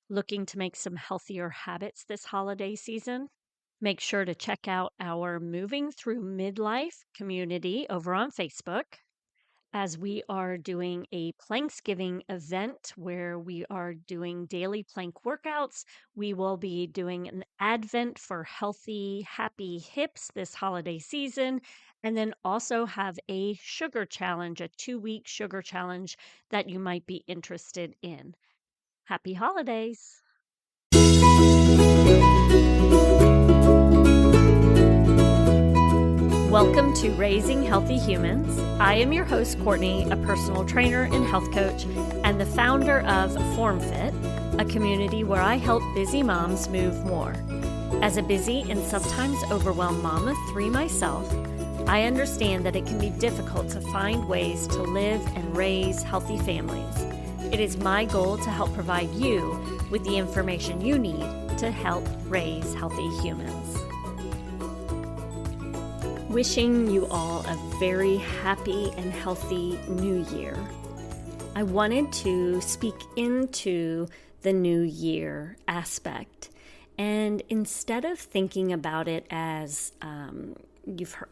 Looking to make some healthier habits this holiday season? Make sure to check out our Moving Through Midlife community over on Facebook, as we are doing a Planksgiving event where we are doing daily plank workouts. We will be doing an Advent for healthy, happy hips this holiday season, and then also have a sugar challenge, a 2-week sugar challenge that you might be interested in. Happy holidays! Welcome to Raising Healthy Humans. I am your host, Courtney, a personal trainer and health coach, and the founder of FormFit, a community where I help busy moms move more. As a busy and sometimes overwhelmed mom of 3 myself, I understand that it can be difficult to find ways to live and raise healthy families. It is my goal to help provide you with the information you need to help raise healthy humans. Wishing you all a very happy and healthy new year. I wanted to speak into the new year aspect, and instead of thinking about it as you've heard,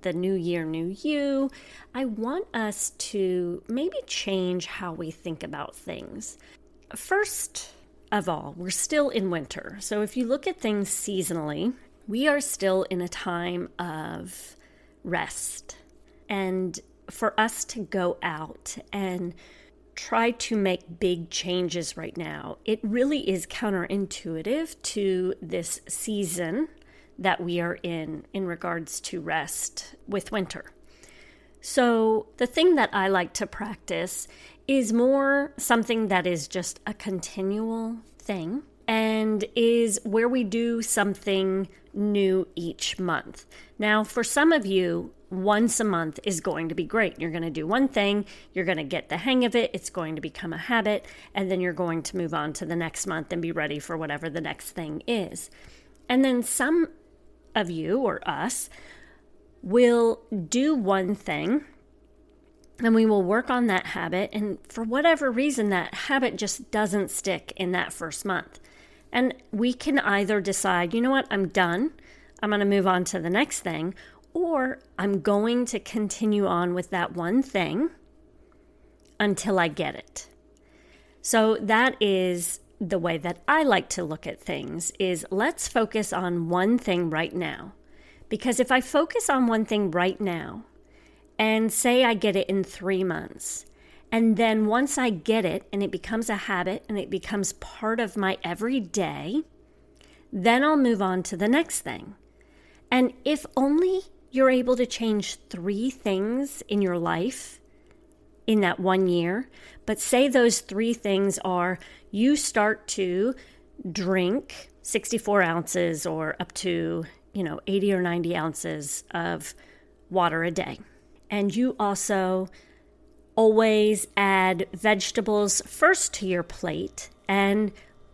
the new year, new you, I want us to maybe change how we think about things. First of all, we're still in winter. So if you look at things seasonally, we are still in a time of rest. And for us to go out and try to make big changes right now, it really is counterintuitive to this season that we are in regards to rest with winter. So the thing that I like to practice is more something that is just a continual thing and is where we do something new each month. Now, for some of you, once a month is going to be great. You're going to do one thing, you're going to get the hang of it, it's going to become a habit, and then you're going to move on to the next month and be ready for whatever the next thing is. And then some of you, or us, will do one thing and we will work on that habit, and for whatever reason, that habit just doesn't stick in that first month. And we can either decide, you know what, I'm done, I'm going to move on to the next thing, or I'm going to continue on with that one thing until I get it. So that is the way that I like to look at things, is let's focus on one thing right now. Because if I focus on one thing right now, and say I get it in 3 months, and then once I get it and it becomes a habit and it becomes part of my everyday, then I'll move on to the next thing. And if only you're able to change 3 things in your life in that 1 year, but say those 3 things are you start to drink 64 ounces or up to 80 or 90 ounces of water a day. And you also always add vegetables first to your plate. And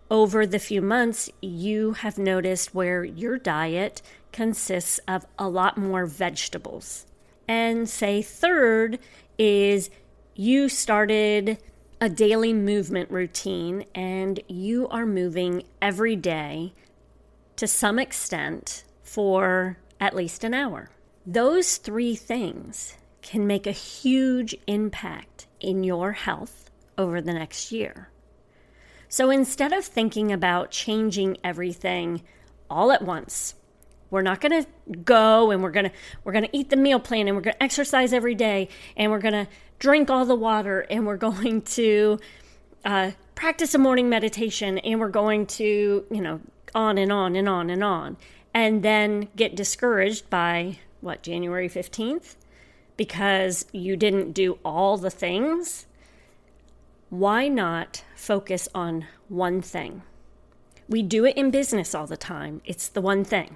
over the few months, you have noticed where your diet consists of a lot more vegetables. And say third is you started a daily movement routine and you are moving every day to some extent for at least an hour. Those 3 things can make a huge impact in your health over the next year. So instead of thinking about changing everything all at once, we're not going to go and we're going to eat the meal plan and we're going to exercise every day and we're going to drink all the water and we're going to practice a morning meditation and we're going to, on and on and on and on, and then get discouraged by January 15th? Because you didn't do all the things. Why not focus on one thing? We do it in business all the time. It's the one thing.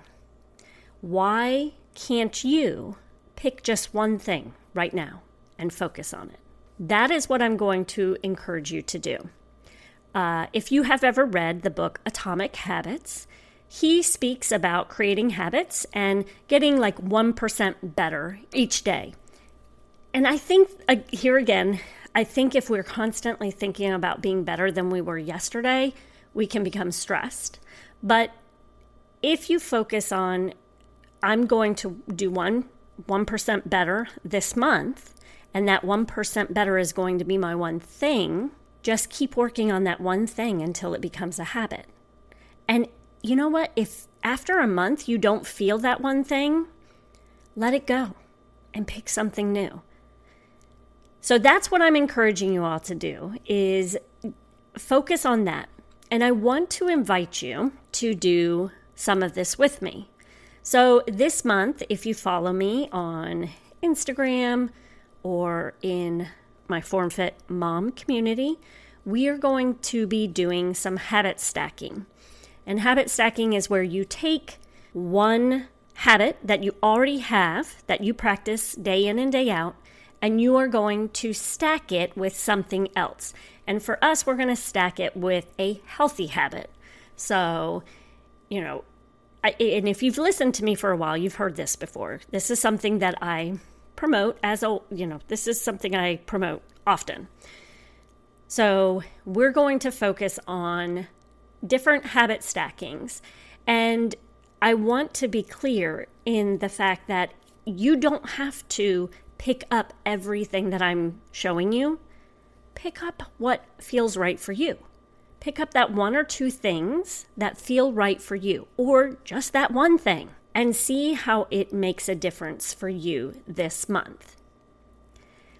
Why can't you pick just one thing right now and focus on it? That is what I'm going to encourage you to do. If you have ever read the book Atomic Habits, he speaks about creating habits and getting 1% better each day. And I think, here again, I think if we're constantly thinking about being better than we were yesterday, we can become stressed. But if you focus on, I'm going to do 1% better this month, and that 1% better is going to be my one thing, just keep working on that one thing until it becomes a habit. And you know what? If after a month you don't feel that one thing, let it go and pick something new. So that's what I'm encouraging you all to do, is focus on that. And I want to invite you to do some of this with me. So this month, if you follow me on Instagram or in my FormFit Mom community, we are going to be doing some habit stacking. And habit stacking is where you take one habit that you already have, that you practice day in and day out, and you are going to stack it with something else. And for us, we're going to stack it with a healthy habit. So, and if you've listened to me for a while, you've heard this before. This is something that I promote this is something I promote often. So we're going to focus on different habit stackings. And I want to be clear in the fact that you don't have to pick up everything that I'm showing you. Pick up what feels right for you. Pick up that one or two things that feel right for you, or just that one thing, and see how it makes a difference for you this month.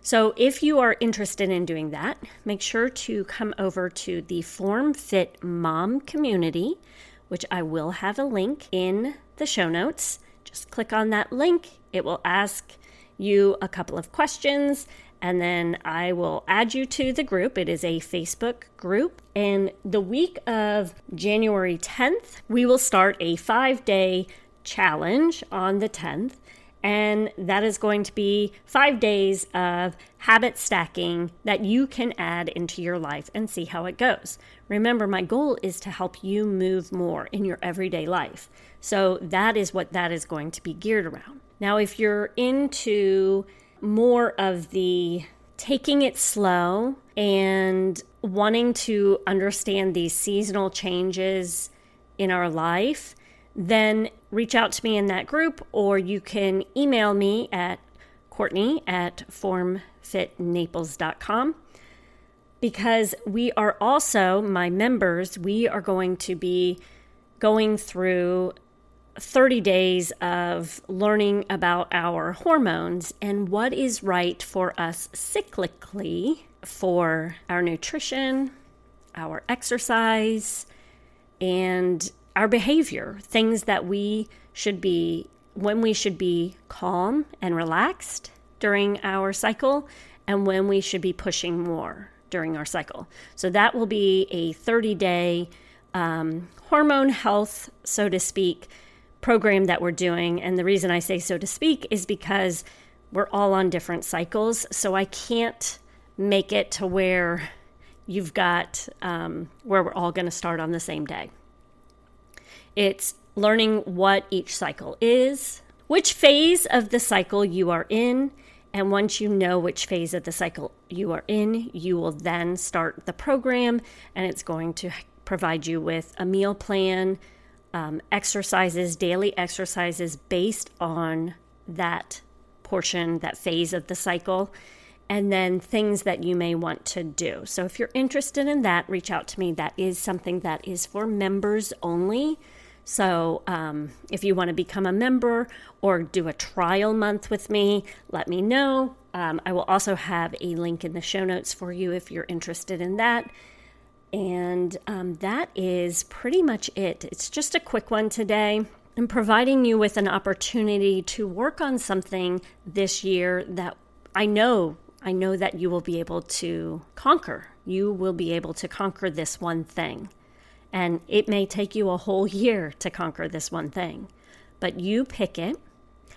So if you are interested in doing that, make sure to come over to the FormFit Mom community, which I will have a link in the show notes. Just click on that link. It will ask you a couple of questions, and then I will add you to the group. It is a Facebook group. And the week of January 10th, we will start a 5-day challenge on the 10th. And that is going to be 5 days of habit stacking that you can add into your life and see how it goes. Remember, my goal is to help you move more in your everyday life. So that is what that is going to be geared around. Now, if you're into more of the taking it slow and wanting to understand these seasonal changes in our life, then reach out to me in that group, or you can email me at Courtney@formfitnaples.com, because we are also, my members, we are going to be going through 30 days of learning about our hormones and what is right for us cyclically for our nutrition, our exercise, and our behavior, things that we should be, when we should be calm and relaxed during our cycle, and when we should be pushing more during our cycle. So that will be a 30-day hormone health, so to speak, program that we're doing. And the reason I say so to speak is because we're all on different cycles. So I can't make it to where you've got, where we're all going to start on the same day. It's learning what each cycle is, which phase of the cycle you are in. And once you know which phase of the cycle you are in, you will then start the program, and it's going to provide you with a meal plan, exercises, daily exercises based on that portion, that phase of the cycle, and then things that you may want to do. So if you're interested in that, reach out to me. That is something that is for members only. So if you want to become a member or do a trial month with me, let me know. I will also have a link in the show notes for you if you're interested in that. And that is pretty much it. It's just a quick one today. I'm providing you with an opportunity to work on something this year that I know that you will be able to conquer. You will be able to conquer this one thing. And it may take you a whole year to conquer this one thing. But you pick it.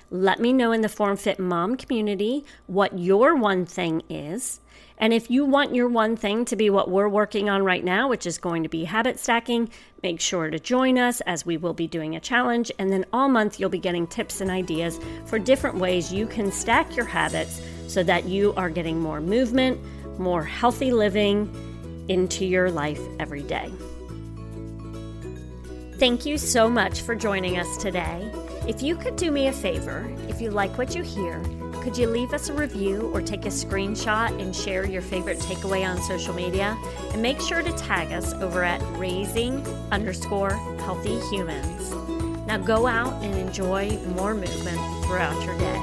Let me know in the FormFit Mom community what your one thing is. And if you want your one thing to be what we're working on right now, which is going to be habit stacking, make sure to join us, as we will be doing a challenge. And then all month you'll be getting tips and ideas for different ways you can stack your habits so that you are getting more movement, more healthy living into your life every day. Thank you so much for joining us today. If you could do me a favor, if you like what you hear, could you leave us a review or take a screenshot and share your favorite takeaway on social media? And make sure to tag us over at raising_healthy humans. Now go out and enjoy more movement throughout your day.